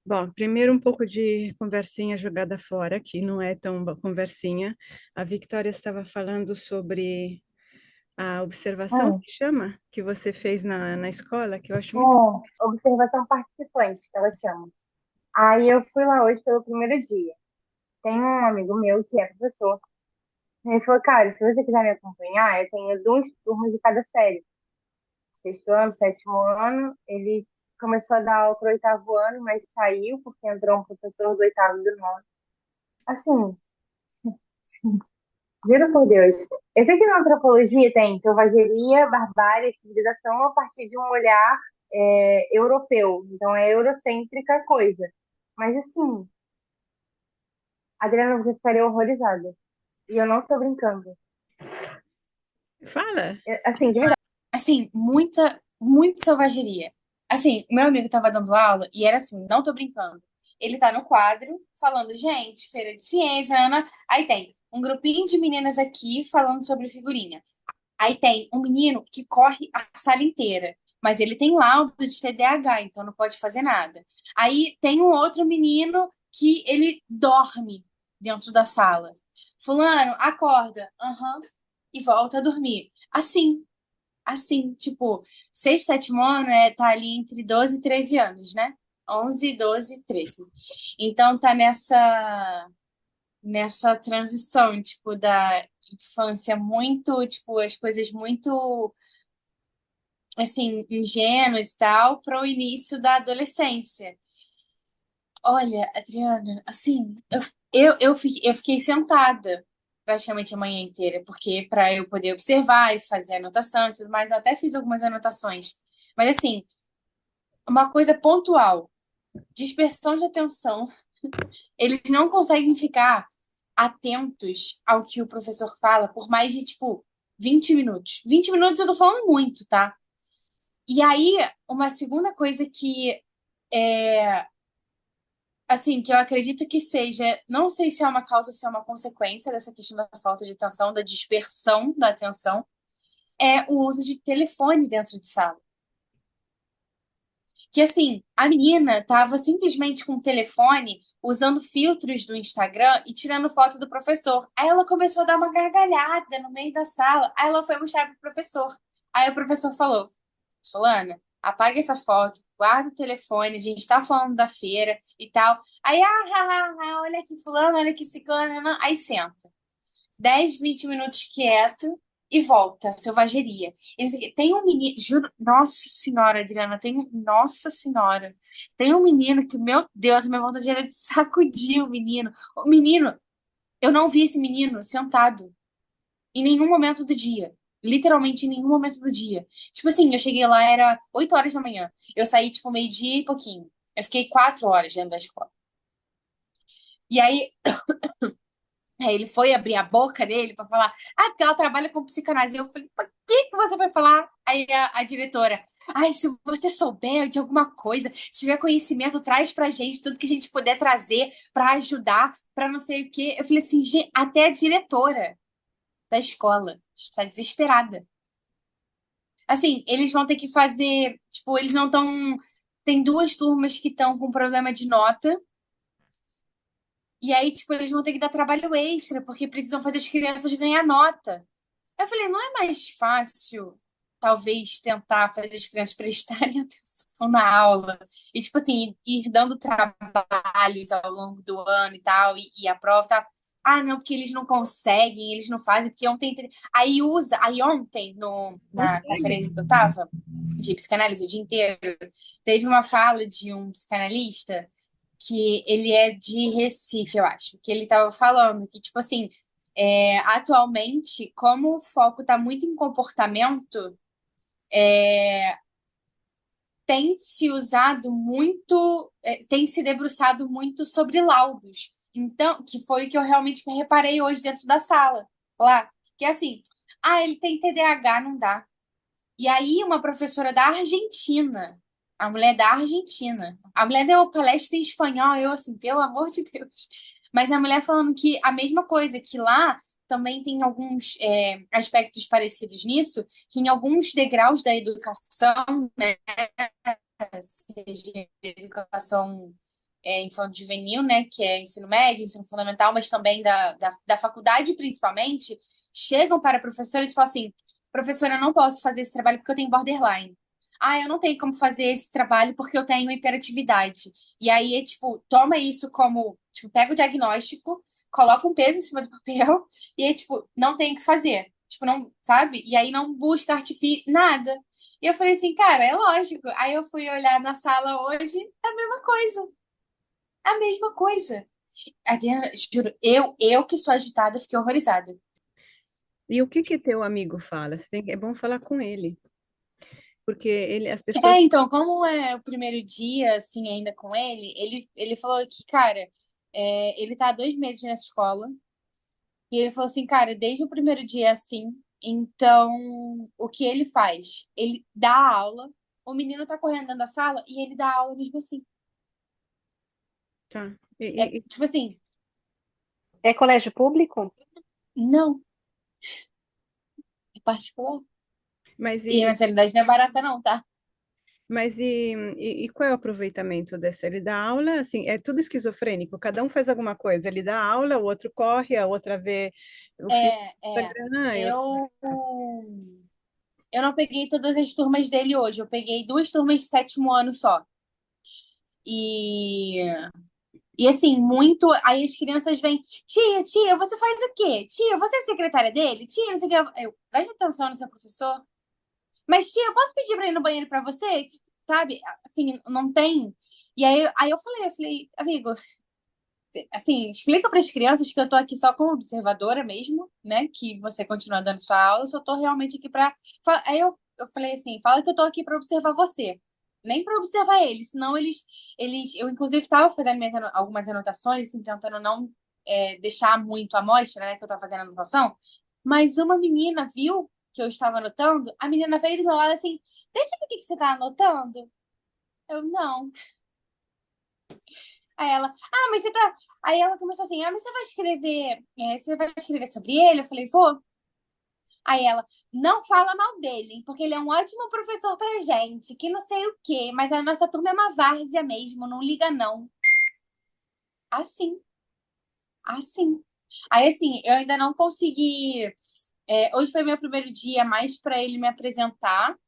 Bom, primeiro um pouco de conversinha jogada fora, que não é tão conversinha. A Victoria estava falando sobre a observação, Hum, que chama, que você fez na escola, que eu acho muito. observação participante, que ela chama. Aí eu fui lá hoje pelo primeiro dia. Tem um amigo meu que é professor. Ele falou, cara, se você quiser me acompanhar, eu tenho duas turmas de cada série. Sexto ano, sétimo ano. Ele começou a dar aula pro oitavo ano, mas saiu porque entrou um professor do oitavo e do nono. Assim, juro por Deus. Eu sei que na antropologia tem selvageria, barbárie, civilização a partir de um olhar europeu. Então é eurocêntrica a coisa. Mas assim, Adriana, você ficaria horrorizada. E eu não tô brincando. Fala! Assim, de verdade. Assim, muita selvageria. Assim, o meu amigo tava dando aula e era assim, não tô brincando. Ele tá no quadro falando, gente, feira de ciência, Ana. Aí tem um grupinho de meninas aqui falando sobre figurinha. Aí tem um menino que corre a sala inteira, mas ele tem laudo de TDAH, então não pode fazer nada. Aí tem um outro menino que ele dorme dentro da sala. Fulano, acorda. Aham. E volta a dormir. Assim, tipo, sexto, sétimo ano tá ali entre 12 e 13 anos, né? 11, 12, 13. Então tá nessa transição, tipo, da infância muito, tipo, as coisas muito, assim, ingênuas e tal, para o início da adolescência. Olha, Adriana, assim, eu fiquei sentada praticamente a manhã inteira, porque para eu poder observar e fazer anotação e tudo mais, eu até fiz algumas anotações. Mas, assim, uma coisa pontual, dispersão de atenção. Eles não conseguem ficar atentos ao que o professor fala por mais de, tipo, 20 minutos. 20 minutos eu tô falando muito, tá? E aí, uma segunda coisa que é, assim, que eu acredito que seja, não sei se é uma causa ou se é uma consequência dessa questão da falta de atenção, da dispersão da atenção, é o uso de telefone dentro de sala. Que assim, a menina tava simplesmente com o telefone usando filtros do Instagram e tirando foto do professor. Aí ela começou a dar uma gargalhada no meio da sala. Aí ela foi mostrar pro professor. Aí o professor falou: Solana, apaga essa foto, guarda o telefone, a gente tá falando da feira e tal. Aí, olha aqui fulano, olha aqui ciclano, não. Aí senta. 10, 20 minutos quieto e volta, selvageria. Tem um menino, juro, nossa senhora, Adriana, nossa senhora, tem um menino que, meu Deus, minha vontade era de sacudir o menino. O menino, eu não vi esse menino sentado em nenhum momento do dia. Literalmente em nenhum momento do dia. Tipo assim, eu cheguei lá, era 8 horas da manhã. Eu saí, tipo, meio-dia e pouquinho. Eu fiquei 4 horas dentro da escola. E aí ele foi abrir a boca dele para falar, porque ela trabalha com psicanálise. Eu falei, pra que você vai falar? Aí a diretora, se você souber de alguma coisa, se tiver conhecimento, traz pra gente tudo que a gente puder trazer para ajudar, para não sei o quê. Eu falei assim, gente, até a diretora da escola está desesperada. Assim, eles vão ter que fazer, tipo, eles não estão. Tem duas turmas que estão com problema de nota. E aí, tipo, eles vão ter que dar trabalho extra, porque precisam fazer as crianças ganhar nota. Eu falei, não é mais fácil, talvez, tentar fazer as crianças prestarem atenção na aula e, tipo assim, ir dando trabalhos ao longo do ano e tal, e a prova tá. Não, porque eles não conseguem, eles não fazem, porque ontem. Aí ontem, na Consegue? conferência que eu tava, de psicanálise o dia inteiro, teve uma fala de um psicanalista que ele é de Recife, eu acho, que ele tava falando que, tipo assim, atualmente, como o foco está muito em comportamento, tem se usado muito, tem se debruçado muito sobre laudos. Então, que foi o que eu realmente me reparei hoje dentro da sala, lá. Que é assim, ele tem TDAH, não dá. E aí, uma professora da Argentina, a mulher da Argentina, a mulher deu uma palestra em espanhol, eu assim, pelo amor de Deus. Mas a mulher falando que a mesma coisa, que lá também tem alguns aspectos parecidos nisso, que em alguns degraus da educação, né, seja educação infanto-juvenil, né, que é ensino médio, ensino fundamental, mas também da faculdade, principalmente, chegam para professores e falam assim: professora, eu não posso fazer esse trabalho porque eu tenho borderline. Ah, eu não tenho como fazer esse trabalho porque eu tenho hiperatividade. E aí, é tipo, toma isso como, tipo, pega o diagnóstico, coloca um peso em cima do papel e aí, tipo, não tem o que fazer. Tipo, não, sabe? E aí não busca artifício, nada. E eu falei assim, cara, é lógico. Aí eu fui olhar na sala hoje, é a mesma coisa. A mesma coisa. Adriana, juro, eu que sou agitada, fiquei horrorizada. E o que que teu amigo fala? É bom falar com ele, porque as pessoas... É, então, como é o primeiro dia, assim, ainda com ele falou que, cara, ele tá há 2 meses nessa escola, e ele falou assim, cara, desde o primeiro dia é assim, então, o que ele faz? Ele dá aula, o menino tá correndo dentro da sala, e ele dá aula mesmo assim. Tá. É, tipo assim, É colégio público? não, é particular. Mas E a e, mensalidade não é barata não, tá? e qual é o aproveitamento dessa? Ele dá aula, assim, é tudo esquizofrênico, cada um faz alguma coisa. Ele dá aula, o outro corre, a outra vê o filme do É. Instagram, e outro... Eu não peguei todas as turmas dele hoje. Eu peguei 2 turmas de 7º ano só. E, e assim, muito. Aí as crianças vêm, tia, você faz o quê? Tia, você é secretária dele? Tia, não sei o que. Eu, preste atenção no seu professor. Mas, tia, eu posso pedir pra ir no banheiro pra você? Sabe? Assim, não tem. E aí eu falei, amigo, assim, explica para as crianças que eu tô aqui só como observadora mesmo, né? Que você continua dando sua aula, eu só tô realmente aqui para. Aí eu falei assim, fala que eu tô aqui para observar você, nem para observar eles, senão eu inclusive estava fazendo algumas anotações, assim, tentando não deixar muito à mostra, né? Que eu tava fazendo anotação, mas uma menina viu que eu estava anotando, a menina veio do meu lado assim, deixa eu ver o que que você tá anotando. Eu, não. Aí ela, ah, mas você tá. Aí ela começou assim, ah, mas você vai escrever sobre ele? Eu falei, vou. Aí ela, não fala mal dele, hein, porque ele é um ótimo professor pra gente, que não sei o quê, mas a nossa turma é uma várzea mesmo, não liga não. Assim, assim. Aí, assim, eu ainda não consegui. Hoje foi meu primeiro dia mais para ele me apresentar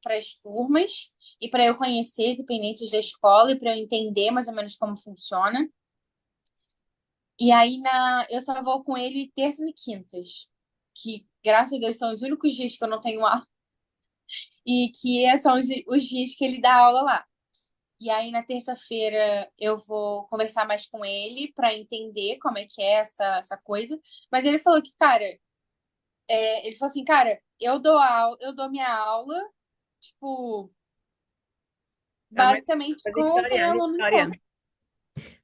para as turmas e para eu conhecer as dependências da escola e para eu entender mais ou menos como funciona. E aí eu só vou com ele terças e quintas, que graças a Deus são os únicos dias que eu não tenho aula e que são os dias que ele dá aula lá. E aí na terça-feira eu vou conversar mais com ele para entender como é que é essa coisa. Mas ele falou que, cara, ele falou assim, cara, eu dou minha aula, tipo, Tá, basicamente mas com ou sem aluno Victoria, enquanto.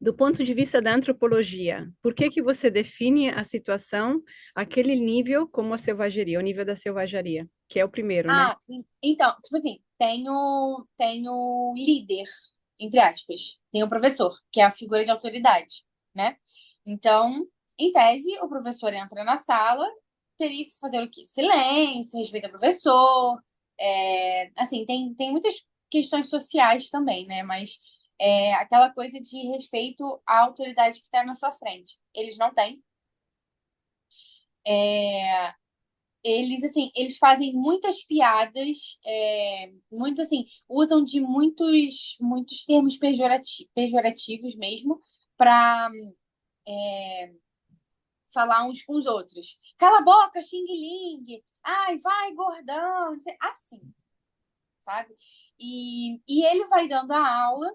do ponto de vista da antropologia, por que que você define a situação, aquele nível como a selvageria, o nível da selvageria, que é o primeiro, né? Então, tipo assim, tem o líder, entre aspas, tem o professor, que é a figura de autoridade, né? Então, em tese, o professor entra na sala, teria que fazer o quê? Silêncio, respeito ao professor, assim, tem muitas questões sociais também, né? Mas aquela coisa de respeito à autoridade que está na sua frente. Eles não têm. É, Eles, assim, eles fazem muitas piadas, muito, assim, usam de muitos termos pejorativos mesmo para falar uns com os outros. Cala a boca, xing-ling. Ai, vai, gordão. Não sei, assim, sabe? E ele vai dando a aula,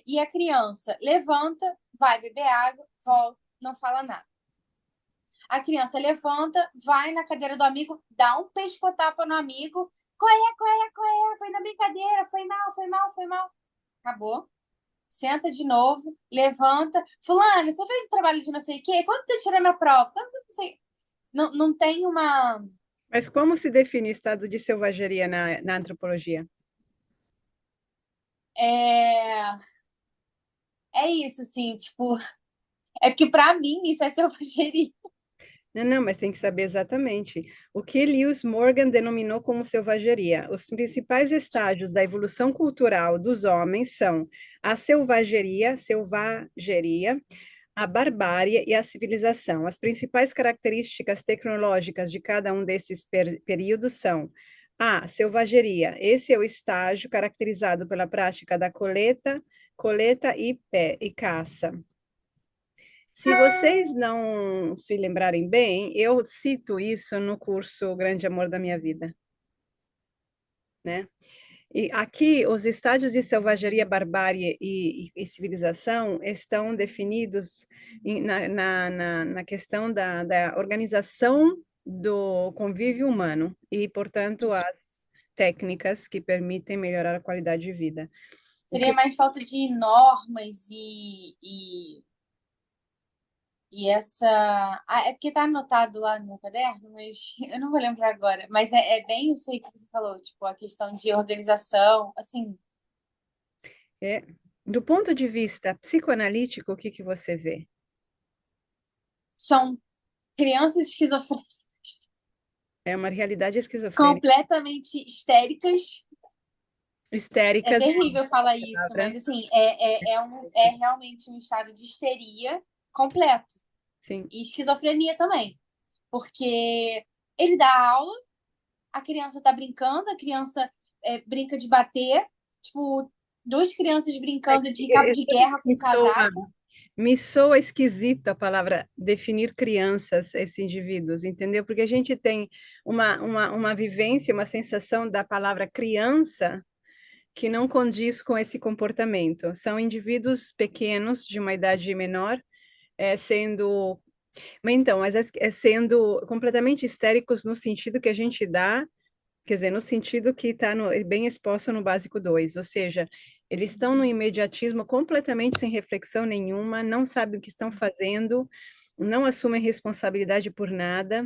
e a criança levanta, vai beber água, volta, não fala nada. A criança levanta, vai na cadeira do amigo, dá um pescotapa no amigo. Qual é? Foi na brincadeira, foi mal, foi mal, foi mal. Acabou. Senta de novo, levanta. Fulano, você fez o trabalho de não sei o quê? Quanto você tirou na prova? Não sei. Não, não tem uma. Mas como se define o estado de selvageria na antropologia? É, é isso, assim, tipo. É porque pra mim isso é selvageria. Não, não, mas tem que saber exatamente o que Lewis Morgan denominou como selvageria. Os principais estágios da evolução cultural dos homens são a selvageria, a barbárie e a civilização. As principais características tecnológicas de cada um desses períodos são a selvageria. Esse é o estágio caracterizado pela prática da coleta e caça. Se vocês não se lembrarem bem, eu cito isso no curso O Grande Amor da Minha Vida, né? E aqui os estágios de selvageria, barbárie e civilização estão definidos na questão da organização do convívio humano e, portanto, Isso. as técnicas que permitem melhorar a qualidade de vida. Seria mais falta de normas e essa. Ah, é porque tá anotado lá no meu caderno, mas eu não vou lembrar agora. Mas é bem isso aí que você falou, tipo, a questão de organização, assim, É, do ponto de vista psicoanalítico, o que que você vê? são crianças esquizofrênicas É uma realidade esquizofrênica, completamente histéricas. É histéricas, é terrível falar a isso, mas palavra. assim, é realmente um estado de histeria completo. Sim. E esquizofrenia também. Porque ele dá aula, a criança tá brincando, a criança brinca de bater, tipo, duas crianças É brincando que de cabo de guerra com casaco. me soa esquisito a palavra definir crianças, esses indivíduos, entendeu? Porque a gente tem uma vivência, uma sensação da palavra criança que não condiz com esse comportamento. São indivíduos pequenos, de uma idade menor, sendo. Mas então, sendo completamente histéricos no sentido que a gente dá. Quer dizer, no sentido que está bem exposto no básico 2, ou seja, eles estão no imediatismo completamente sem reflexão nenhuma, não sabem o que estão fazendo, não assumem responsabilidade por nada,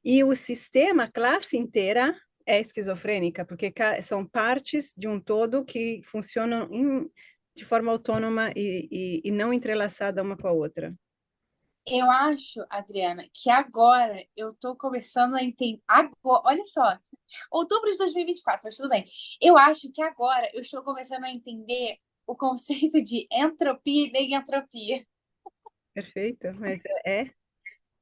e o sistema, a classe inteira é esquizofrênica, porque são partes de um todo que funcionam de forma autônoma e não entrelaçada uma com a outra. Eu acho, Adriana, que agora eu tô começando a entender. Agora, olha só, outubro de 2024, mas tudo bem. Eu acho que agora eu estou começando a entender o conceito de entropia e negentropia. Perfeito, mas é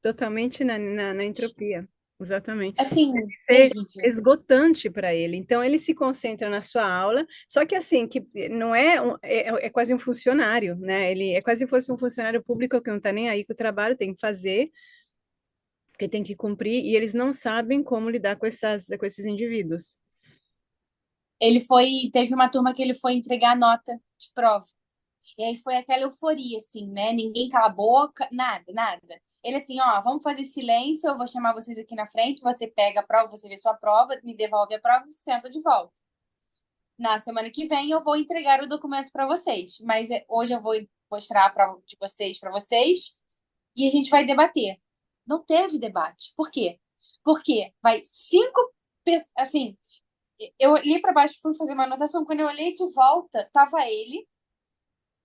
totalmente na entropia, exatamente. Assim, Ser terrível. esgotante para ele. Então ele se concentra na sua aula, só que assim, que não é, é quase um funcionário, né? Ele é quase se fosse um funcionário público que não está nem aí com o trabalho, tem que fazer, que tem que cumprir, e eles não sabem como lidar com esses indivíduos. Teve uma turma que ele foi entregar a nota de prova. E aí foi aquela euforia, assim, né? Ninguém cala a boca, nada, nada. Ele assim, ó, vamos fazer silêncio, eu vou chamar vocês aqui na frente, você pega a prova, você vê sua prova, me devolve a prova e senta de volta. Na semana que vem eu vou entregar o documento para vocês, mas hoje eu vou mostrar a prova de vocês para vocês e a gente vai debater. Não teve debate. Por quê? Porque vai cinco, assim, eu olhei para baixo, fui fazer uma anotação, quando eu olhei de volta, tava ele,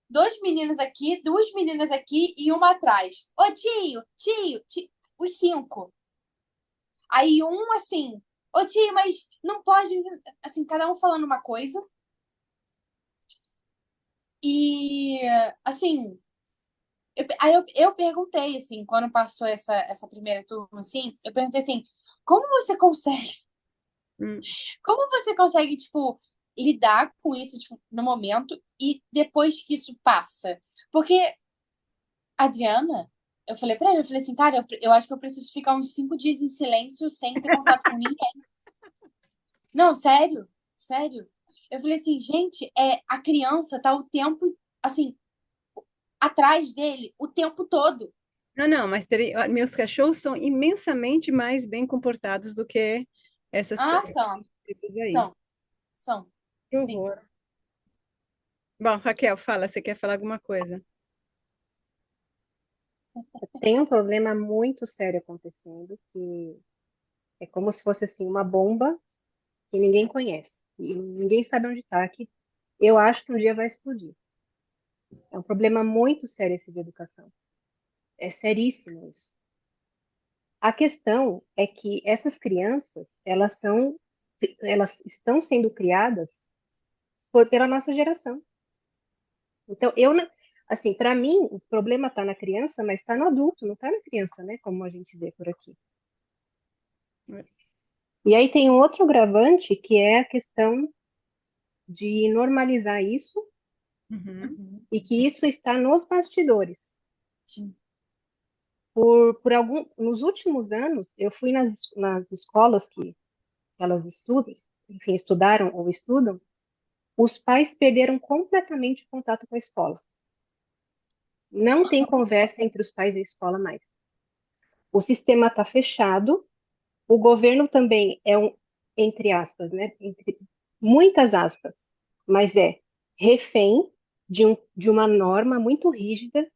dois meninos aqui, duas meninas aqui e uma atrás. Ô, tio, os cinco. Aí um assim, ô tio, mas não pode, assim, cada um falando uma coisa. E, assim, aí eu perguntei, assim, quando passou essa primeira turma, assim, eu perguntei assim, como você consegue, Hum. como você consegue, tipo, lidar com isso, tipo, no momento e depois que isso passa? Porque Adriana, eu falei pra ele, eu falei assim, cara, eu acho que eu preciso ficar uns 5 dias em silêncio sem ter contato com ninguém. Não, sério, sério. Eu falei assim, gente, a criança tá o tempo, assim, atrás dele o tempo todo. Não, não, mas meus cachorros são imensamente mais bem comportados do que Ah, esses são, tipos aí. são, são, Que sim. horror. Bom, Raquel, fala, você quer falar alguma coisa? Tem um problema muito sério acontecendo, que é como se fosse assim uma bomba que ninguém conhece e ninguém sabe onde está, que eu acho que um dia vai explodir. É um problema muito sério esse de educação. É seríssimo isso. A questão é que essas crianças, elas estão sendo criadas pela nossa geração. Então, assim, para mim, o problema está na criança, mas está no adulto, não está na criança, né? Como a gente vê por aqui. E aí tem um outro agravante, que é a questão de normalizar isso Uhum. e que isso está nos bastidores. Sim. Nos últimos anos, eu fui nas escolas que elas estudam, enfim, estudaram ou estudam, os pais perderam completamente o contato com a escola. Não tem conversa entre os pais e a escola mais. O sistema está fechado, o governo também é entre aspas, né? Entre muitas aspas, mas é refém de uma norma muito rígida,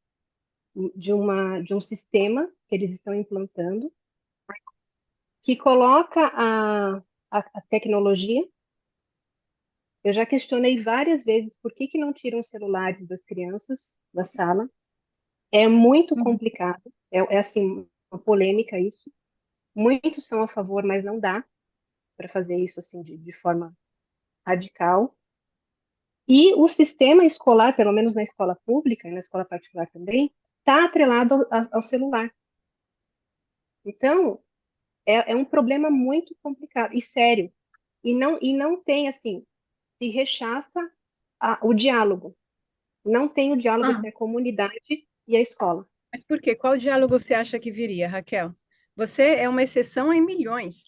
de um sistema que eles estão implantando, que coloca a tecnologia. Eu já questionei várias vezes por que não tiram os celulares das crianças da sala. É muito Uhum. complicado, é assim, uma polêmica isso. Muitos são a favor, mas não dá para fazer isso assim de forma radical. E o sistema escolar, pelo menos na escola pública e na escola particular também, está atrelado ao celular. Então, é um problema muito complicado e sério. E não tem, assim, se rechaça o diálogo. Não tem o diálogo Ah, entre a comunidade e a escola. mas por quê? Qual diálogo você acha que viria, Raquel? Você é uma exceção em milhões.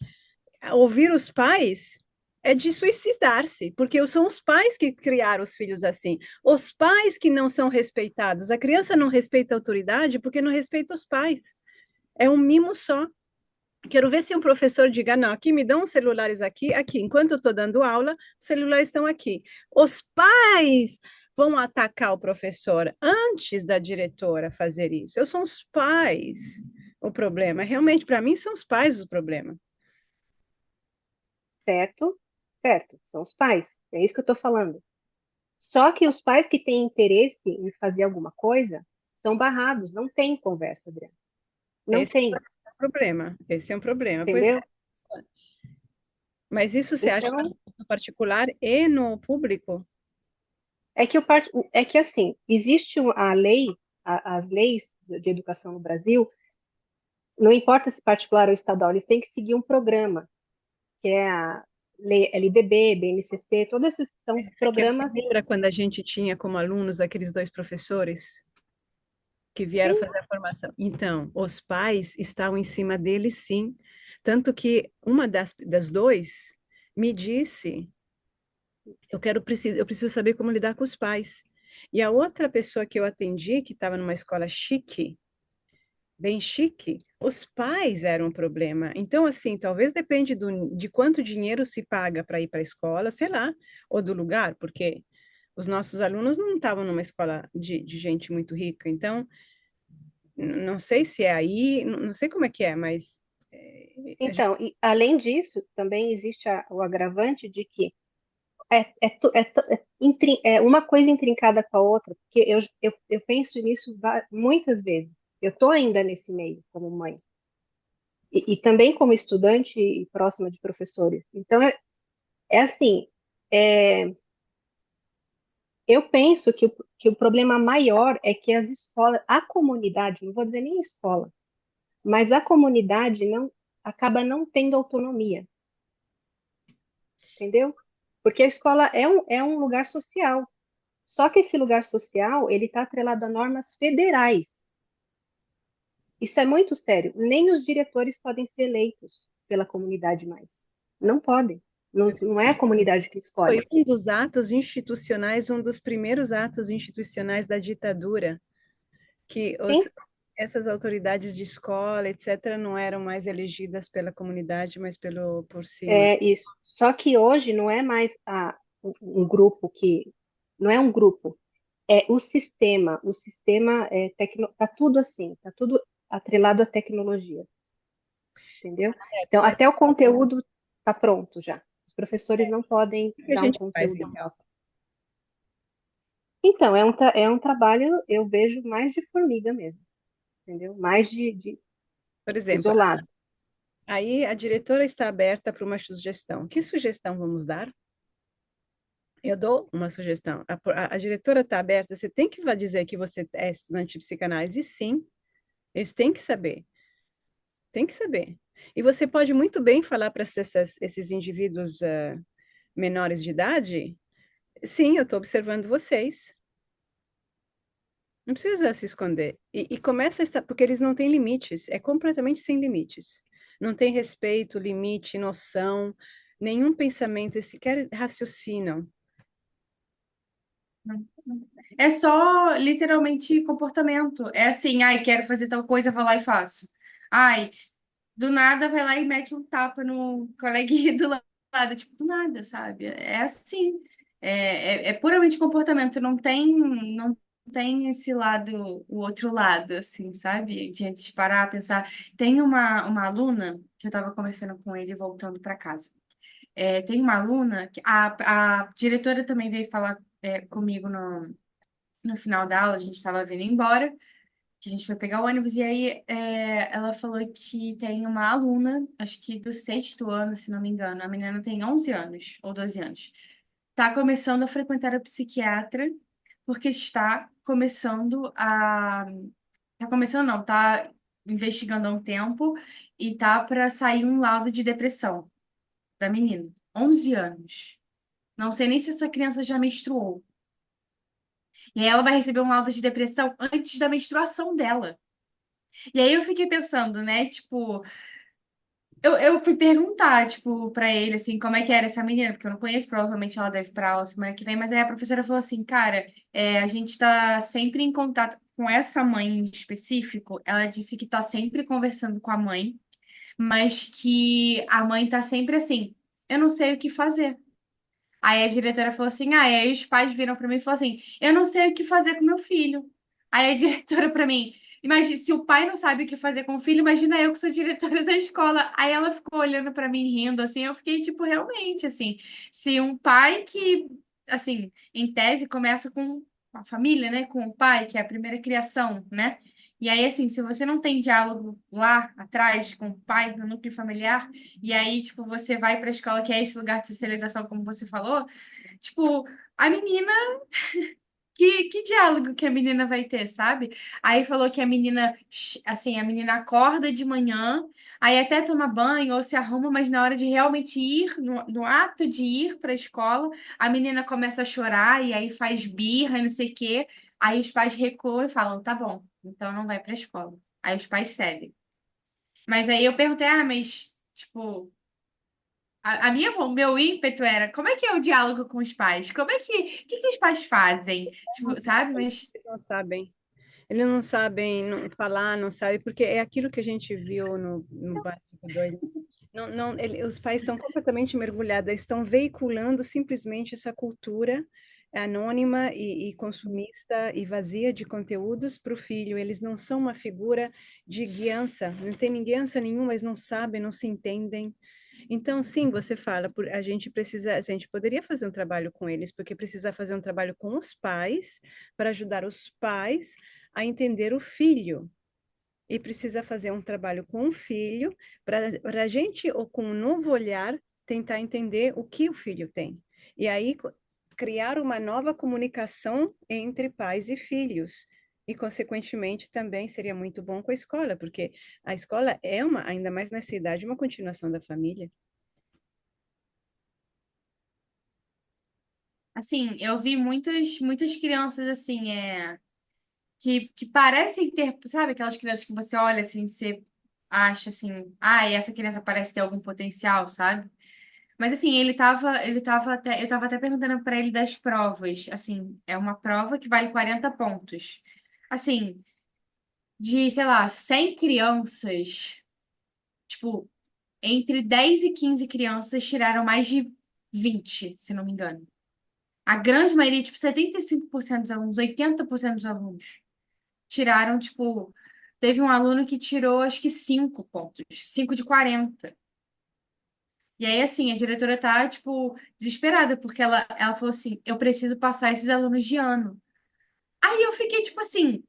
Ouvir os pais é de suicidar-se, porque são os pais que criaram os filhos assim. Os pais que não são respeitados. A criança não respeita a autoridade porque não respeita os pais. É um mimo só. Quero ver se um professor diga, não, aqui me dão os celulares aqui, enquanto eu estou dando aula, os celulares estão aqui. Os pais vão atacar o professor antes da diretora fazer isso. Eu sou os pais o problema. Realmente, para mim, são os pais o problema. Certo? Certo, são os pais. É isso que eu estou falando. Só que os pais que têm interesse em fazer alguma coisa são barrados, não tem conversa, Adriana. Não Esse tem, é o problema. Esse é um problema. Pois entendeu? é. Mas isso você acha Então, no particular e no público? é que assim, existe a lei, as leis de educação no Brasil, não importa se particular ou estadual, eles têm que seguir um programa, que é a lei LDB, BNCC, todos esses são Raquel, você programas. lembra quando a gente tinha como alunos aqueles dois professores que vieram Sim, fazer a formação? Então, os pais estavam em cima deles, sim. Tanto que uma das dois me disse, eu preciso saber como lidar com os pais. E a outra pessoa que eu atendi, que estava numa escola chique, bem chique, os pais eram um problema. Então, assim, talvez depende de quanto dinheiro se paga para ir para a escola, sei lá, ou do lugar, porque os nossos alunos não estavam numa escola de gente muito rica. Então, não sei se é aí, não sei como é que é, mas a gente então, e além disso, também existe o agravante de que é uma coisa intrincada com a outra, porque eu penso nisso muitas vezes. Eu estou ainda nesse meio como mãe, e também como estudante e próxima de professores. Então, é assim, é, eu penso que o problema maior é que as escolas, a comunidade, não vou dizer nem escola, mas a comunidade não acaba não tendo autonomia, entendeu? Porque a escola é um lugar social. Só que esse lugar social, ele está atrelado a normas federais. Isso é muito sério. Nem os diretores podem ser eleitos pela comunidade mais. Não podem. Não é a comunidade que foi escolhe. um dos atos institucionais, um dos primeiros atos institucionais da ditadura, que Sim, essas autoridades de escola, etc., não eram mais elegidas pela comunidade, mas por cima. é isso. Só que hoje não é mais um grupo que. Não é um grupo. É o sistema. O sistema tá tudo assim. Tá tudo atrelado à tecnologia. Entendeu? Então, Mas até o conteúdo está pronto já. Os professores não podem o que a dar um gente faz, conteúdo então? novo. Então, é um trabalho, eu vejo mais de formiga mesmo, entendeu? Mais de Por exemplo, isolado. aí a diretora está aberta para uma sugestão. Que sugestão vamos dar? Eu dou uma sugestão. A diretora está aberta, você tem que dizer que você é estudante de psicanálise, e sim, eles têm que saber, tem que saber. E você pode muito bem falar para esses indivíduos menores de idade, sim, eu estou observando vocês. Não precisa se esconder. E começa a estar, porque eles não têm limites, é completamente sem limites. Não tem respeito, limite, noção, nenhum pensamento, eles sequer raciocinam. É só literalmente comportamento. É assim, ai, quero fazer tal coisa, vou lá e faço. Ai, do nada vai lá e mete um tapa no coleguinha do lado, tipo, do nada, sabe? É assim. É puramente comportamento, não tem esse lado, o outro lado, assim, sabe? De a gente parar, pensar. Tem uma aluna que eu tava conversando com ele voltando para casa. Tem uma aluna que a diretora também veio falar comigo no final da aula, a gente estava vindo embora, que a gente foi pegar o ônibus, e aí ela falou que tem uma aluna, acho que do sexto ano, se não me engano, a menina tem 11 anos ou 12 anos, está começando a frequentar a psiquiatra, porque está começando a. Está começando, não, está investigando há um tempo e tá para sair um laudo de depressão da menina. 11 anos. Não sei nem se essa criança já menstruou. E aí ela vai receber um laudo de depressão antes da menstruação dela. E aí eu fiquei pensando, né? Tipo, eu fui perguntar, tipo, pra ele, assim, como é que era essa menina, porque eu não conheço, provavelmente ela deve ir pra aula semana que vem, mas aí a professora falou assim, cara, a gente tá sempre em contato com essa mãe em específico. Ela disse que tá sempre conversando com a mãe, mas que a mãe tá sempre assim, eu não sei o que fazer. Aí a diretora falou assim: ah, e aí os pais viram pra mim e falaram assim: eu não sei o que fazer com meu filho. Aí a diretora pra mim, imagina, se o pai não sabe o que fazer com o filho, imagina eu que sou diretora da escola. Aí ela ficou olhando pra mim rindo, assim, eu fiquei tipo, realmente, assim, se um pai que, assim, em tese começa com a família, né, com o pai, que é a primeira criação, né? E aí, assim, se você não tem diálogo lá atrás com o pai, no núcleo familiar, e aí, tipo, você vai para a escola, que é esse lugar de socialização, como você falou, tipo, a menina, que diálogo que a menina vai ter, sabe? Aí falou que a menina, assim, a menina acorda de manhã, aí até toma banho ou se arruma, mas na hora de realmente ir, no ato de ir para a escola, a menina começa a chorar e aí faz birra e não sei o quê. Aí os pais recuam e falam, tá bom, então não vai para a escola. Aí os pais cedem. Mas aí eu perguntei, mas, tipo, o meu ímpeto era, como é que é o diálogo com os pais? Como é que os pais fazem? Tipo, sabe? Mas, Eles não sabem. Eles não sabem falar, não sabem, porque é aquilo que a gente viu no Básico 2. Não, não, os pais estão completamente mergulhados, estão veiculando simplesmente essa cultura anônima e consumista e vazia de conteúdos para o filho. Eles não são uma figura de guiança, não tem guiança nenhuma, eles não sabem, não se entendem. Então, sim, você fala, a gente precisa, a gente poderia fazer um trabalho com eles, porque precisa fazer um trabalho com os pais, para ajudar os pais a entender o filho. E precisa fazer um trabalho com o filho, para a gente, ou com um novo olhar, tentar entender o que o filho tem. E aí, criar uma nova comunicação entre pais e filhos. E, consequentemente, também seria muito bom com a escola, porque a escola é uma, ainda mais nessa idade, uma continuação da família. assim, eu vi muitas crianças, assim, que parecem ter, sabe, aquelas crianças que você olha, assim, você acha, assim, ah, essa criança parece ter algum potencial, sabe? Mas, assim, ele tava até, eu tava até perguntando para ele das provas, assim, é uma prova que vale 40 pontos. Assim, de, sei lá, 100 crianças, tipo, entre 10 e 15 crianças tiraram mais de 20, se não me engano. A grande maioria, tipo, 75% dos alunos, 80% dos alunos tiraram, tipo, teve um aluno que tirou, acho que 5 pontos, 5 de 40. E aí, assim, a diretora tá, tipo, desesperada, porque ela falou assim, eu preciso passar esses alunos de ano. Aí eu fiquei, tipo assim,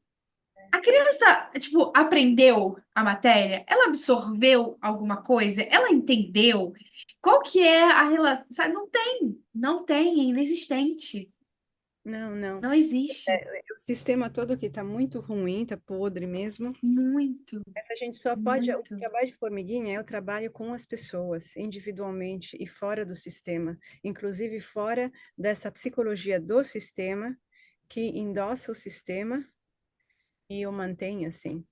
A criança, tipo, aprendeu a matéria? Ela absorveu alguma coisa? Ela entendeu? Qual que é a relação? Sabe? Não tem, é inexistente. Não, não. Não existe. O sistema todo aqui está muito ruim, está podre mesmo. Muito, Mas a gente só pode. O muito. trabalho de formiguinha é o trabalho com as pessoas, individualmente e fora do sistema, inclusive fora dessa psicologia do sistema, que endossa o sistema e o mantém assim.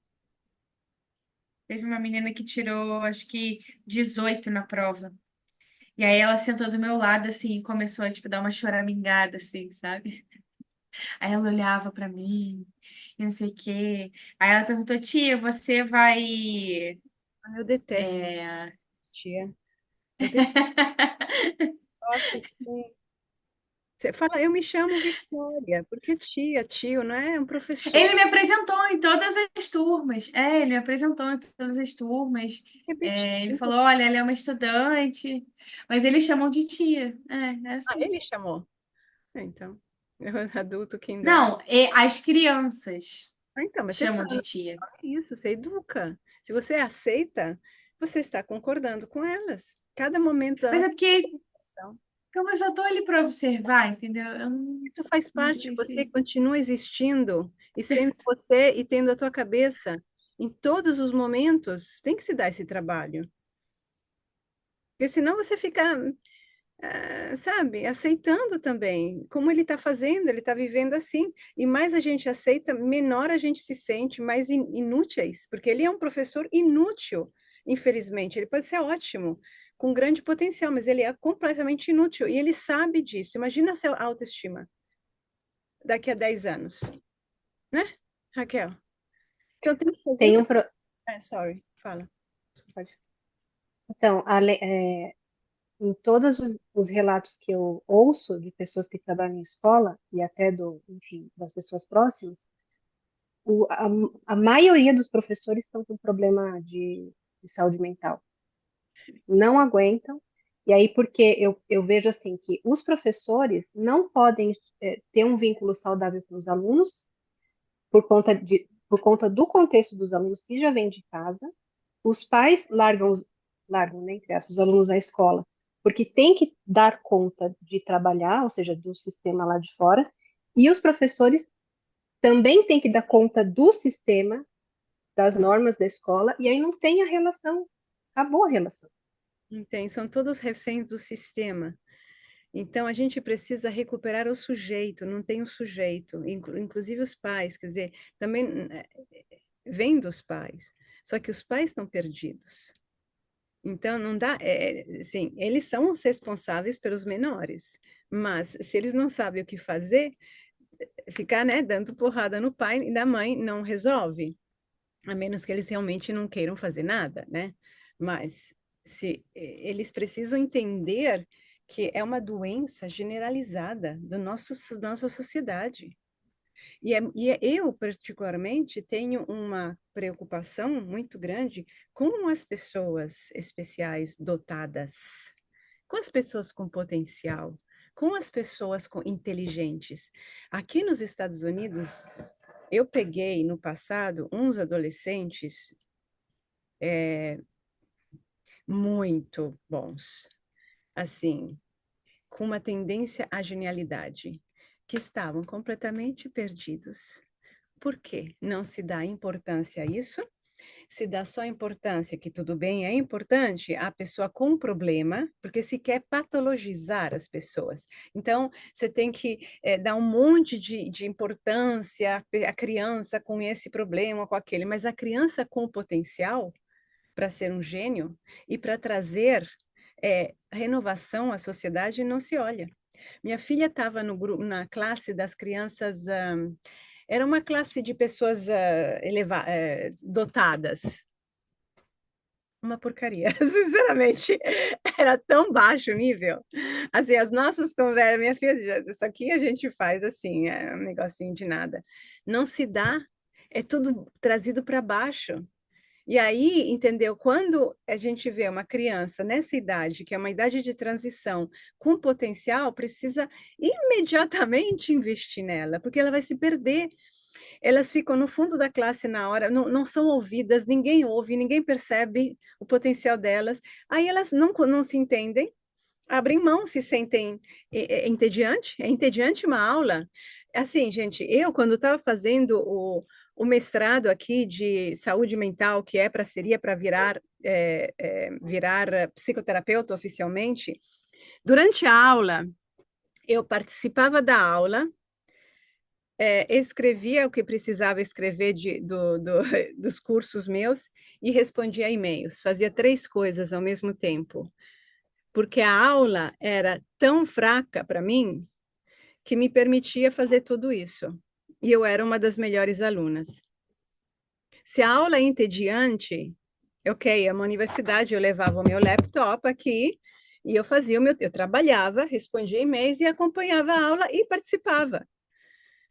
Teve uma menina que tirou, acho que 18 na prova. E aí ela sentou do meu lado, assim, e começou a, tipo, dar uma choramingada, assim, sabe? Aí ela olhava pra mim, e não sei o quê. Aí ela perguntou, tia, você vai... Eu detesto é, tia. Eu detesto. Você fala, eu me chamo Victoria, porque tia, tio, não é um professor. Ele me apresentou em todas as turmas. É, ele me apresentou em todas as turmas. Repetir. É, ele falou, olha, ela é uma estudante, mas eles chamam de tia. É Ah, assim. ele chamou. Então, é o adulto que endossa. Não, as crianças Ah, então, mas você chamam de fala tia. isso, você educa. Se você aceita, você está concordando com elas. Cada momento da Mas é nossa porque educação. eu só tô ali para observar, entendeu? Eu Isso faz não parte, sei você se. continua existindo e sendo você e tendo a tua cabeça em todos os momentos. Tem que se dar esse trabalho. Porque senão você fica, sabe, aceitando também. Como ele está fazendo, ele está vivendo assim. E mais a gente aceita, menor a gente se sente, mais inúteis. Porque ele é um professor inútil, infelizmente. Ele pode ser ótimo, com grande potencial, mas ele é completamente inútil. E ele sabe disso. Imagina a sua autoestima daqui a 10 anos, né, Raquel? Então tem que fazer o Tem que... um pro... Sorry, fala. Pode. Então, em todos os relatos que eu ouço de pessoas que trabalham em escola e até enfim, das pessoas próximas, a maioria dos professores estão com problema de saúde mental. Não aguentam. E aí, porque eu vejo assim que os professores não podem ter um vínculo saudável com os alunos por conta do contexto dos alunos que já vêm de casa. Os pais largam, né, entre aspas, os alunos na escola, porque tem que dar conta de trabalhar, ou seja, do sistema lá de fora, e os professores também têm que dar conta do sistema, das normas da escola, e aí não tem a relação, acabou a relação. Entende? São todos reféns do sistema. Então, a gente precisa recuperar o sujeito, não tem o sujeito, inclusive os pais, quer dizer, também vem dos pais, só que os pais estão perdidos. Então, não dá, sim, eles são os responsáveis pelos menores, mas se eles não sabem o que fazer, ficar, né, dando porrada no pai e na mãe não resolve, a menos que eles realmente não queiram fazer nada, né? Mas se eles precisam entender que é uma doença generalizada da nossa sociedade. Eu, particularmente, tenho uma preocupação muito grande com as pessoas especiais dotadas, com as pessoas com potencial, com as pessoas inteligentes. Aqui nos Estados Unidos, eu peguei no passado uns adolescentes muito bons, assim, com uma tendência à genialidade, que estavam completamente perdidos. Por quê? Não se dá importância a isso, se dá só importância que tudo bem, é importante a pessoa com problema, porque se quer patologizar as pessoas. Então, você tem que dar um monte de importância à criança com esse problema, com aquele, mas a criança com potencial para ser um gênio e para trazer renovação à sociedade não se olha. Minha filha estava na classe das crianças, era uma classe de pessoas dotadas. Uma porcaria, sinceramente. Era tão baixo o nível. Assim, as nossas conversas, minha filha, isso aqui a gente faz assim, é um negocinho de nada. Não se dá, é tudo trazido para baixo. E aí, entendeu? Quando a gente vê uma criança nessa idade, que é uma idade de transição, com potencial, precisa imediatamente investir nela, porque ela vai se perder. elas ficam no fundo da classe na hora, não são ouvidas, ninguém ouve, ninguém percebe o potencial delas, aí elas não se entendem, abrem mão, se sentem é entediante uma aula. Assim, gente, eu quando estava fazendo o mestrado aqui de saúde mental, que seria para virar psicoterapeuta oficialmente, durante a aula, eu participava da aula, escrevia o que precisava escrever dos cursos meus e respondia e-mails. Fazia 3 coisas ao mesmo tempo, porque a aula era tão fraca para mim que me permitia fazer tudo isso. E eu era uma das melhores alunas. Se a aula é entediante, ok, é uma universidade, eu levava o meu laptop aqui e eu trabalhava, respondia e-mails e acompanhava a aula e participava.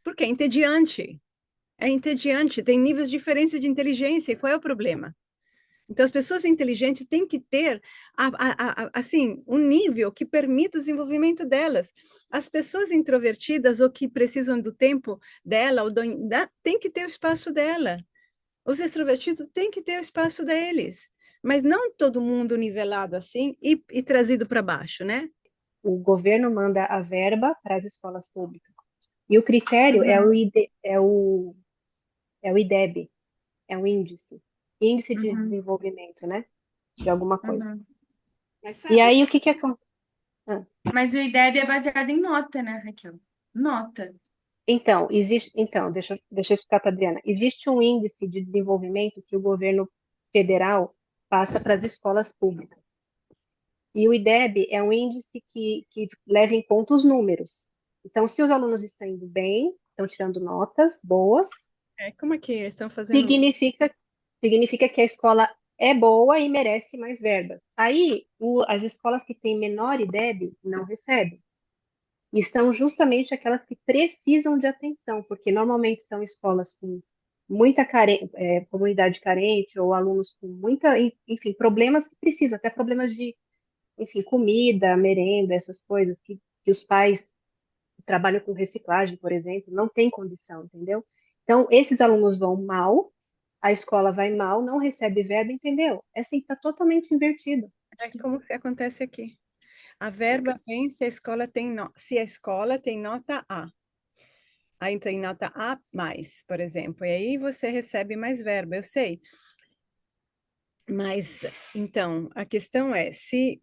Porque é entediante. É entediante, tem níveis diferentes de inteligência. E qual é o problema? Então, as pessoas inteligentes têm que ter, assim, um nível que permita o desenvolvimento delas. As pessoas introvertidas ou que precisam do tempo dela, têm que ter o espaço dela. Os extrovertidos têm que ter o espaço deles. Mas não todo mundo nivelado assim e trazido para baixo, né? O governo manda a verba para as escolas públicas. E o critério é o IDEB, é o índice de Uhum, desenvolvimento, né? De alguma coisa. uhum. Mas E sabe, aí o que acontece? Mas o IDEB é baseado em nota, né, Raquel? Nota. Então, deixa eu explicar para a Adriana. Existe um índice de desenvolvimento que o governo federal passa para as escolas públicas. E o IDEB é um índice que leva em conta os números. Então, se os alunos estão indo bem, estão tirando notas boas, como é que eles estão fazendo? significa, significa que a escola é boa e merece mais verbas. Aí, as escolas que têm menor IDEB não recebem. E são justamente aquelas que precisam de atenção, porque normalmente são escolas com muita comunidade carente ou alunos com muita, enfim, problemas que precisam, até problemas de, enfim, comida, merenda, essas coisas que os pais que trabalham com reciclagem, por exemplo, não têm condição, entendeu? Então, esses alunos vão mal, a escola vai mal, não recebe verba, entendeu? É assim, está totalmente invertido. É como se acontece aqui. A verba vem se a escola tem, se a escola tem nota A. Aí tem nota A mais, por exemplo, e aí você recebe mais verba, eu sei. Mas, então, a questão é, se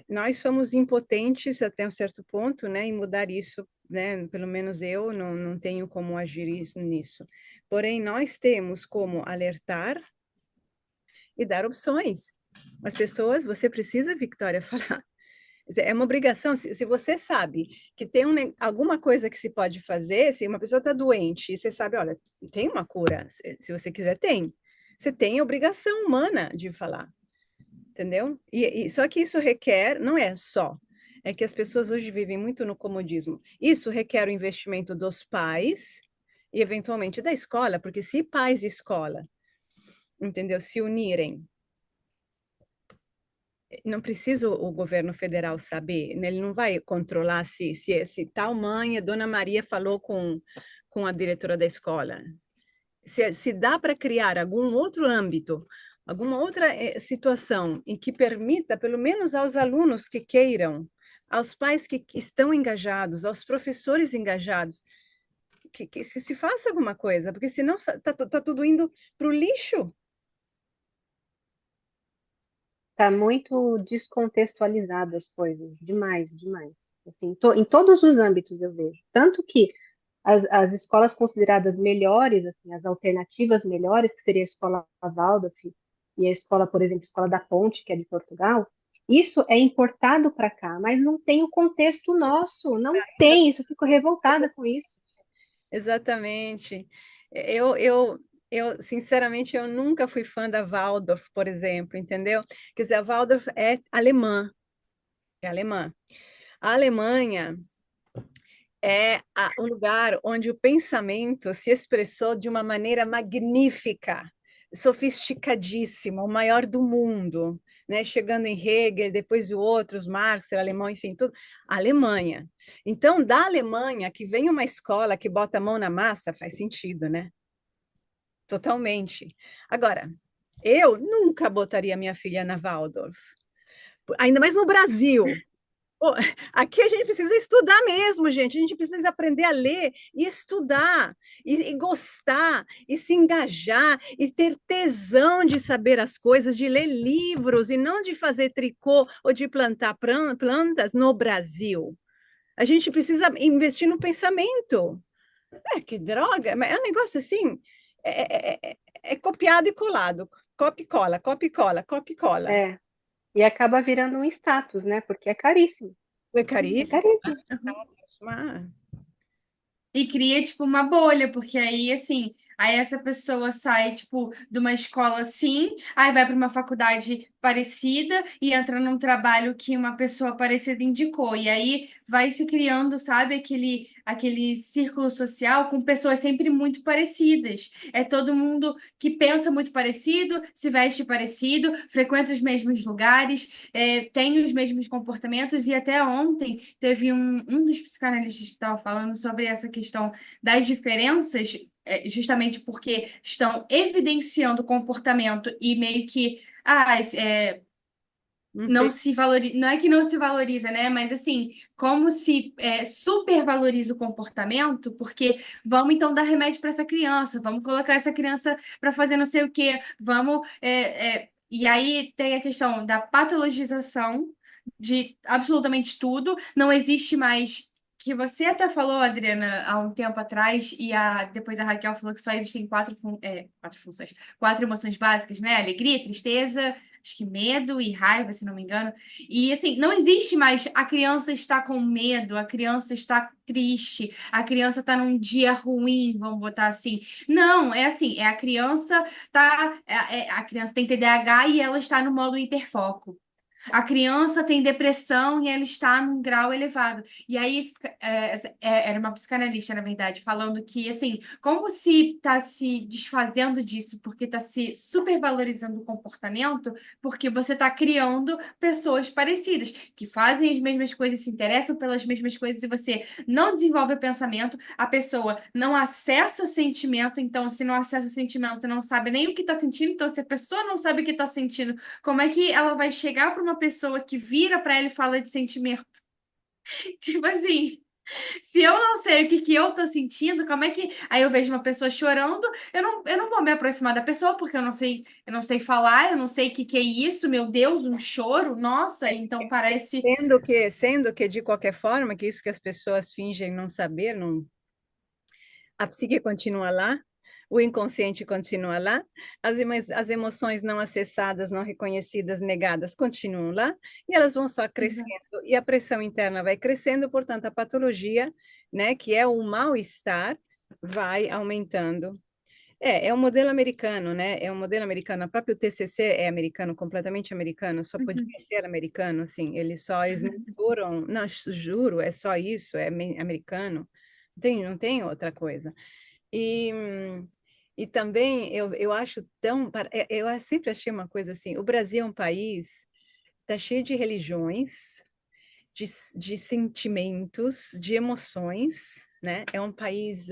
nós somos impotentes até um certo ponto, né, em mudar isso, né, pelo menos eu não tenho como agir nisso. Porém, nós temos como alertar e dar opções. As pessoas, você precisa, Victoria, falar. É uma obrigação. Se você sabe que tem alguma coisa que se pode fazer, se uma pessoa está doente e você sabe, olha, tem uma cura, se você quiser, tem. Você tem a obrigação humana de falar, entendeu? Só que isso requer, não é só, é que as pessoas hoje vivem muito no comodismo. Isso requer o investimento dos pais e, eventualmente, da escola, porque se pais e escola, entendeu, se unirem, não precisa o governo federal saber, né? Ele não vai controlar se tal mãe, a dona Maria falou com a diretora da escola. Se dá para criar algum outro âmbito, alguma outra situação em que permita, pelo menos aos alunos que queiram, aos pais que estão engajados, aos professores engajados, que se faça alguma coisa, porque senão está tudo indo para o lixo. Está muito descontextualizado as coisas, demais, demais. Assim, em todos os âmbitos eu vejo. Tanto que as escolas consideradas melhores, assim, as alternativas melhores, que seria a escola Waldorf e a escola, por exemplo, a escola da Ponte, que é de Portugal, isso é importado para cá, mas não tem o contexto nosso, não tem isso, eu fico revoltada com isso. Exatamente. Sinceramente, eu nunca fui fã da Waldorf, por exemplo, entendeu? Quer dizer, a Waldorf é alemã. A Alemanha é o lugar onde o pensamento se expressou de uma maneira magnífica, sofisticadíssima, o maior do mundo, né? Chegando em Hegel, depois o outros, Marx, alemão, enfim, tudo. A Alemanha. Então, da Alemanha, que vem uma escola que bota a mão na massa, faz sentido, né? totalmente. Agora, eu nunca botaria minha filha na Waldorf, ainda mais no Brasil. Pô, aqui a gente precisa estudar mesmo, gente. A gente precisa aprender a ler e estudar, e gostar, e se engajar, e ter tesão de saber as coisas, de ler livros, e não de fazer tricô ou de plantar plantas no Brasil. A gente precisa investir no pensamento. Que droga! Mas é um negócio assim, é copiado e colado. Copia e cola, copia e cola, copia e cola. É. E acaba virando um status, né? Porque é caríssimo. É É caríssimo. caríssimo. Status, mas... E cria, tipo, uma bolha, porque aí, assim, aí essa pessoa sai, tipo, de uma escola assim, aí vai para uma faculdade parecida e entra num trabalho que uma pessoa parecida indicou. E aí vai se criando, sabe, aquele círculo social com pessoas sempre muito parecidas. É todo mundo que pensa muito parecido, se veste parecido, frequenta os mesmos lugares, tem os mesmos comportamentos. E até ontem teve um dos psicanalistas que estava falando sobre essa questão das diferenças, justamente porque estão evidenciando o comportamento e meio que não se valoriza, não é que não se valoriza, né? Mas assim, como se supervaloriza o comportamento, porque vamos então dar remédio para essa criança, vamos colocar essa criança para fazer não sei o quê, vamos. E aí tem a questão da patologização de absolutamente tudo, não existe mais. Que você até falou, Adriana, há um tempo atrás, e depois a Raquel falou que só existem quatro funções, quatro emoções básicas, né? Alegria, tristeza, acho que medo e raiva, se não me engano. E assim, não existe mais a criança está com medo, a criança está triste, a criança está num dia ruim, vamos botar assim. Não, é assim, a criança a criança tem TDAH e ela está no modo hiperfoco. A criança tem depressão e ela está num grau elevado. E aí, era uma psicanalista, na verdade, falando que, assim, como se está se desfazendo disso, porque está se supervalorizando o comportamento, porque você está criando pessoas parecidas, que fazem as mesmas coisas, se interessam pelas mesmas coisas, e você não desenvolve o pensamento, a pessoa não acessa sentimento, então, se não acessa sentimento, não sabe nem o que está sentindo, então, se a pessoa não sabe o que está sentindo, como é que ela vai chegar para uma pessoa que vira para ela e fala de sentimento? Tipo assim, se eu não sei o que que eu tô sentindo, como é que. Aí eu vejo uma pessoa chorando, eu não vou me aproximar da pessoa, porque eu não sei falar, eu não sei o que que é isso, meu Deus, um choro, nossa, então parece. Sendo que, de qualquer forma, que isso que as pessoas fingem não saber, não, a psique continua lá, o inconsciente continua lá, as emoções não acessadas, não reconhecidas, negadas, continuam lá, e elas vão só crescendo, e a pressão interna vai crescendo, portanto, a patologia, né, que é o mal-estar, vai aumentando. É um modelo americano, né? É um modelo americano. O próprio TCC é americano, completamente americano. Só podia ser americano, assim. Eles mensuram. Não, juro, é só isso. É americano. Não tem outra coisa. E, e também eu acho tão. Eu sempre achei uma coisa assim: o Brasil é um país, está cheio de religiões, de sentimentos, de emoções, né? É um país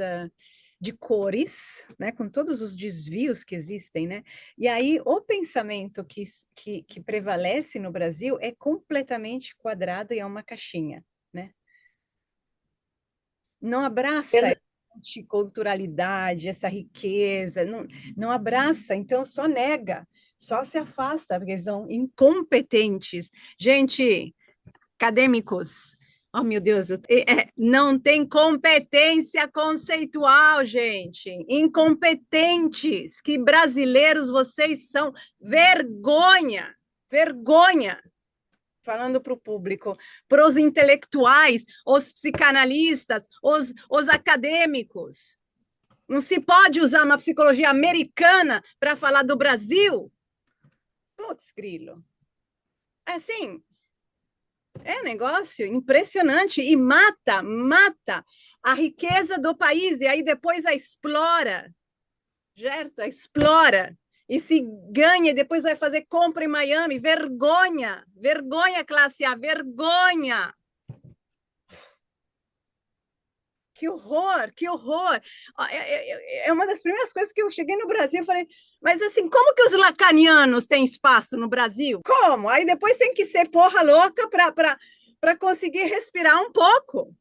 de cores, né? Com todos os desvios que existem, né? E aí o pensamento que prevalece no Brasil é completamente quadrado e é uma caixinha, né? Não abraça Eu, essa multiculturalidade, essa riqueza, não abraça, então só nega, só se afasta, porque são incompetentes. Gente, acadêmicos, oh meu Deus, não tem competência conceitual, gente, incompetentes, que brasileiros vocês são, vergonha, vergonha, falando para o público, para os intelectuais, os psicanalistas, os acadêmicos. Não se pode usar uma psicologia americana para falar do Brasil? Putz, grilo. Assim, é um negócio impressionante e mata a riqueza do país e aí depois a explora, certo? A explora e se ganha e depois vai fazer compra em Miami. Vergonha, vergonha classe A, vergonha. Que horror, que horror. É uma das primeiras coisas que eu cheguei no Brasil, eu falei, mas assim, como que os lacanianos têm espaço no Brasil? Como? Aí depois tem que ser porra louca para conseguir respirar um pouco.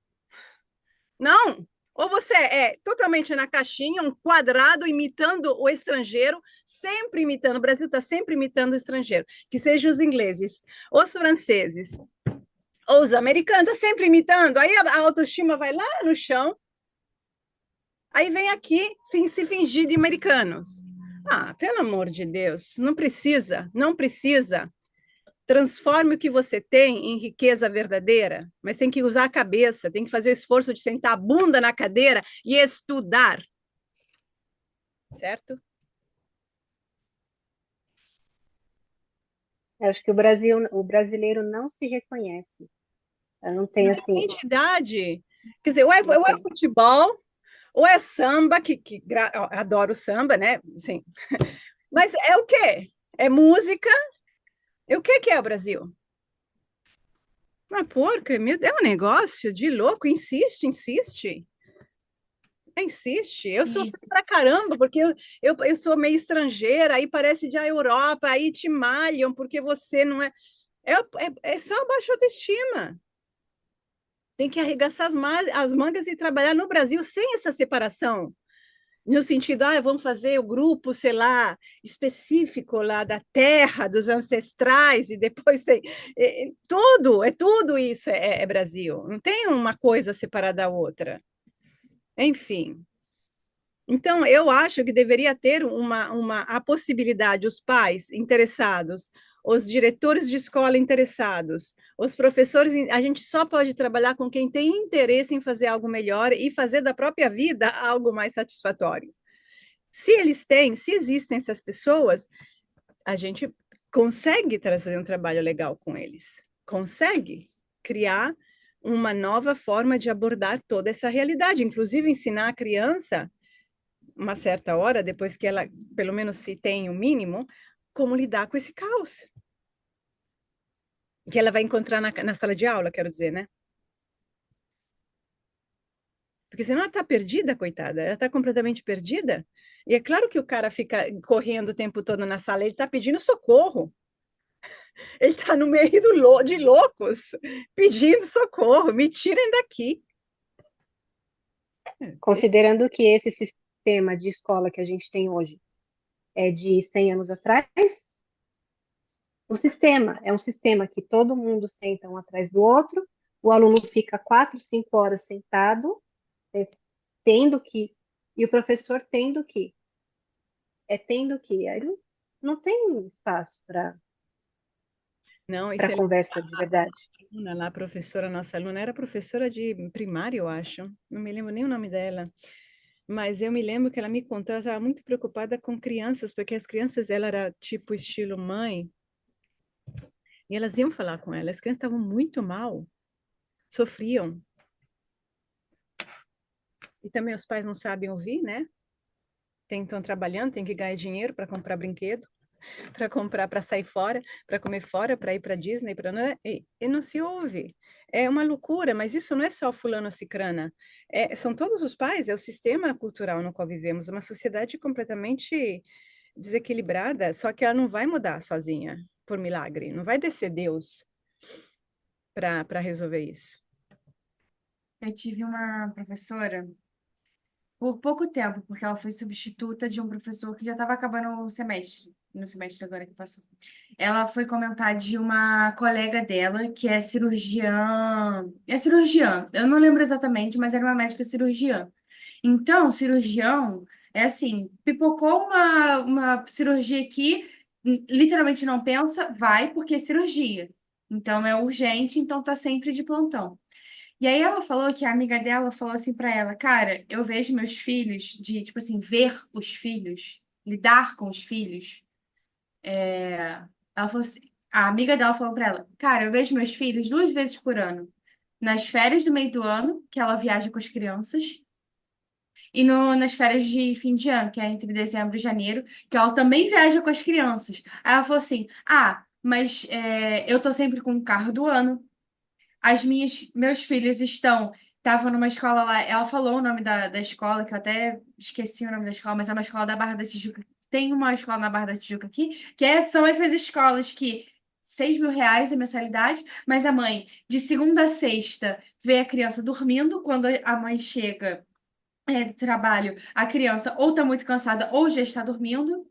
Não. Ou você é totalmente na caixinha, um quadrado, imitando o estrangeiro, sempre imitando. O Brasil está sempre imitando o estrangeiro, que sejam os ingleses, os franceses, ou os americanos, está sempre imitando. Aí a autoestima vai lá no chão. Aí vem aqui se fingir de americanos. Ah, pelo amor de Deus, não precisa, não precisa. Transforme o que você tem em riqueza verdadeira, mas tem que usar a cabeça, tem que fazer o esforço de sentar a bunda na cadeira e estudar. Certo? Eu acho que o brasileiro não se reconhece. Eu não tem assim, Identidade. Quer dizer, ou não é tem. futebol, ou é samba, adoro samba, né? Sim. Mas é o quê? É música? E o que é o Brasil? Mas, porca, é um negócio de louco, insiste, insiste. Insiste, eu E sofri pra caramba, porque eu sou meio estrangeira, aí parece de a Europa, aí te malham, porque você não é. É só baixa autoestima. Tem que arregaçar as mangas e trabalhar no Brasil sem essa separação. No sentido, vamos fazer o grupo, sei lá, específico lá da terra, dos ancestrais, e depois tem. É tudo isso é Brasil. Não tem uma coisa separada da outra. Enfim. Então, eu acho que deveria ter a possibilidade, os pais interessados, os diretores de escola interessados, os professores, a gente só pode trabalhar com quem tem interesse em fazer algo melhor e fazer da própria vida algo mais satisfatório. Se eles têm, se existem essas pessoas, a gente consegue trazer um trabalho legal com eles, consegue criar uma nova forma de abordar toda essa realidade, inclusive ensinar a criança uma certa hora, depois que ela, pelo menos se tem o mínimo, como lidar com esse caos. Que ela vai encontrar na sala de aula, quero dizer, né? Porque senão ela está perdida, coitada. Ela está completamente perdida. E é claro que o cara fica correndo o tempo todo na sala, ele está pedindo socorro. Ele está no meio de loucos, pedindo socorro. Me tirem daqui. Considerando que esse sistema de escola que a gente tem hoje é de 100 anos atrás, o sistema é um sistema que todo mundo senta um atrás do outro, o aluno fica 4, 5 horas sentado, tendo que, e o professor tendo que. Aí não tem espaço Não, isso para é conversa de verdade. aluna lá, professora, nossa aluna, era professora de primário, eu acho. Não me lembro nem o nome dela. Mas eu me lembro que ela me contou, ela estava muito preocupada com crianças, porque as crianças, ela era tipo estilo mãe, e elas iam falar com ela. As crianças estavam muito mal, sofriam. E também os pais não sabem ouvir, né? Estão trabalhando, tem que ganhar dinheiro para comprar brinquedo, para comprar, para sair fora, para comer fora, para ir para Disney, e não se ouve. É uma loucura, mas isso não é só fulano cicrana. São todos os pais, é o sistema cultural no qual vivemos, uma sociedade completamente desequilibrada, só que ela não vai mudar sozinha, por milagre. Não vai descer Deus para resolver isso. eu tive uma professora por pouco tempo, porque ela foi substituta de um professor que já estava acabando o semestre, no semestre agora que passou. Ela foi comentar de uma colega dela que é cirurgiã. É cirurgiã, eu não lembro exatamente, mas era uma médica cirurgiã. Então, cirurgião é assim: pipocou uma cirurgia aqui, literalmente não pensa, vai, porque é cirurgia. Então é urgente, então tá sempre de plantão. E aí ela falou que a amiga dela falou assim pra ela, cara, eu vejo meus filhos de, tipo assim, ver os filhos, lidar com os filhos. Ela falou assim, a amiga dela falou pra ela, cara, eu vejo meus filhos 2 vezes por ano. Nas férias do meio do ano, que ela viaja com as crianças, e nas férias de fim de ano, que é entre dezembro e janeiro, que ela também viaja com as crianças. Aí ela falou assim, mas eu tô sempre com o carro do ano. Meus filhos estão tava numa escola lá, ela falou o nome da escola, que eu até esqueci o nome da escola, mas é uma escola da Barra da Tijuca. Tem uma escola na Barra da Tijuca aqui, são essas escolas que R$ 6.000 a mensalidade, mas a mãe, de segunda a sexta, vê a criança dormindo, quando a mãe chega do trabalho, a criança ou tá muito cansada ou já está dormindo,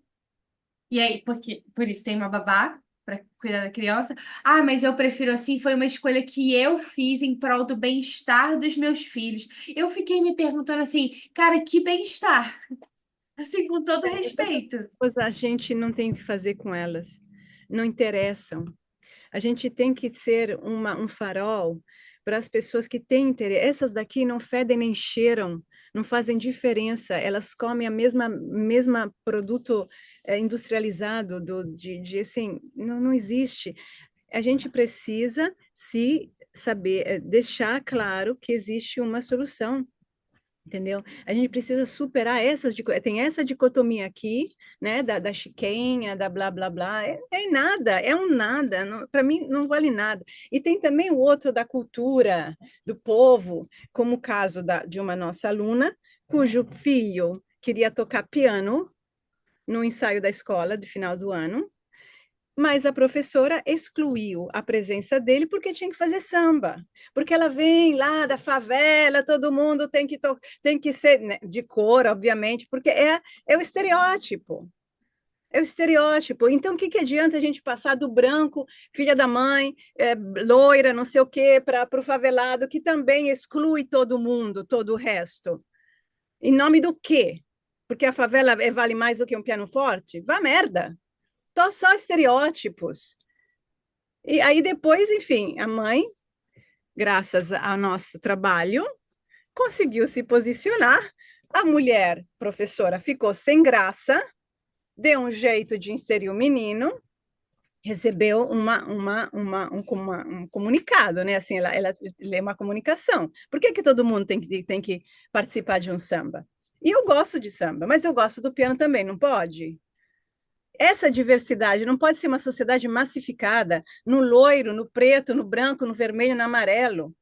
e aí, por isso tem uma babá para cuidar da criança. Ah, mas eu prefiro assim, foi uma escolha que eu fiz em prol do bem-estar dos meus filhos. Eu fiquei me perguntando assim, cara, que bem-estar? Assim, com todo respeito. Pois a gente não tem o que fazer com elas, não interessam. A gente tem que ser um farol para as pessoas que têm interesse. Essas daqui não fedem nem cheiram, não fazem diferença. Elas comem a mesma produto industrializado assim, não existe. A gente precisa se saber deixar claro que existe uma solução. Entendeu? A gente precisa superar tem essa dicotomia aqui, né, da chiquenha, da blá blá blá, nada, é um nada, para mim não vale nada. E tem também o outro da cultura do povo, como o caso de uma nossa aluna, cujo filho queria tocar piano no ensaio da escola de final do ano, mas a professora excluiu a presença dele porque tinha que fazer samba, porque ela vem lá da favela, todo mundo tem que ser, né, de cor, obviamente, porque é o estereótipo. É o estereótipo. Então, o que, que adianta a gente passar do branco, filha da mãe, loira, não sei o quê, para o favelado, que também exclui todo mundo, todo o resto? Em nome do quê? Porque a favela vale mais do que um piano forte? Vá merda! Só estereótipos. E aí depois, enfim, a mãe, graças ao nosso trabalho, conseguiu se posicionar. A mulher, professora, ficou sem graça, deu um jeito de inserir o menino, recebeu um comunicado, né? Assim, ela lê uma comunicação. Por que todo mundo tem que participar de um samba? E eu gosto de samba, mas eu gosto do piano também, não pode? Essa diversidade não pode ser uma sociedade massificada no loiro, no preto, no branco, no vermelho, no amarelo.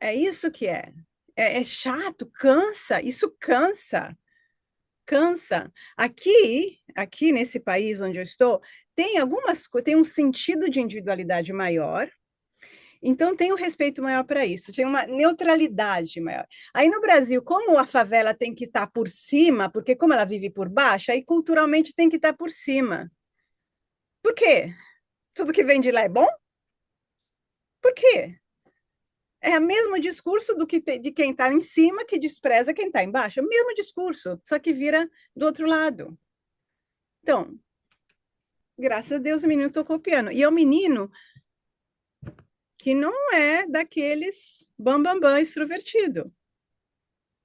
É isso que é. É chato, cansa, isso cansa, cansa. Aqui nesse país onde eu estou, tem um sentido de individualidade maior, então tem um respeito maior para isso, tem uma neutralidade maior. Aí no Brasil, como a favela tem que estar por cima, porque como ela vive por baixo, aí culturalmente tem que estar por cima. Por quê? Tudo que vem de lá é bom? Por quê? É o mesmo discurso de quem está em cima que despreza quem está embaixo. É o mesmo discurso, só que vira do outro lado. Então, graças a Deus o menino tocou piano. E é um menino que não é daqueles bam extrovertido.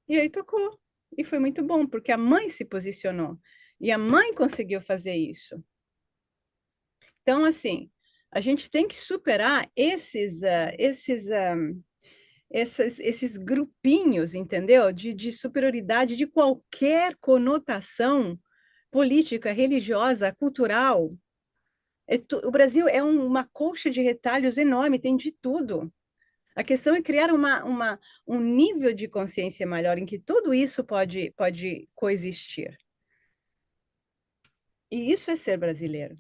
E ele tocou. E foi muito bom, porque a mãe se posicionou. E a mãe conseguiu fazer isso. Então, assim, a gente tem que superar esses grupinhos, entendeu? De superioridade de qualquer conotação política, religiosa, cultural. O Brasil é uma colcha de retalhos enorme, tem de tudo. A questão é criar um nível de consciência maior em que tudo isso pode coexistir. E isso é ser brasileiro.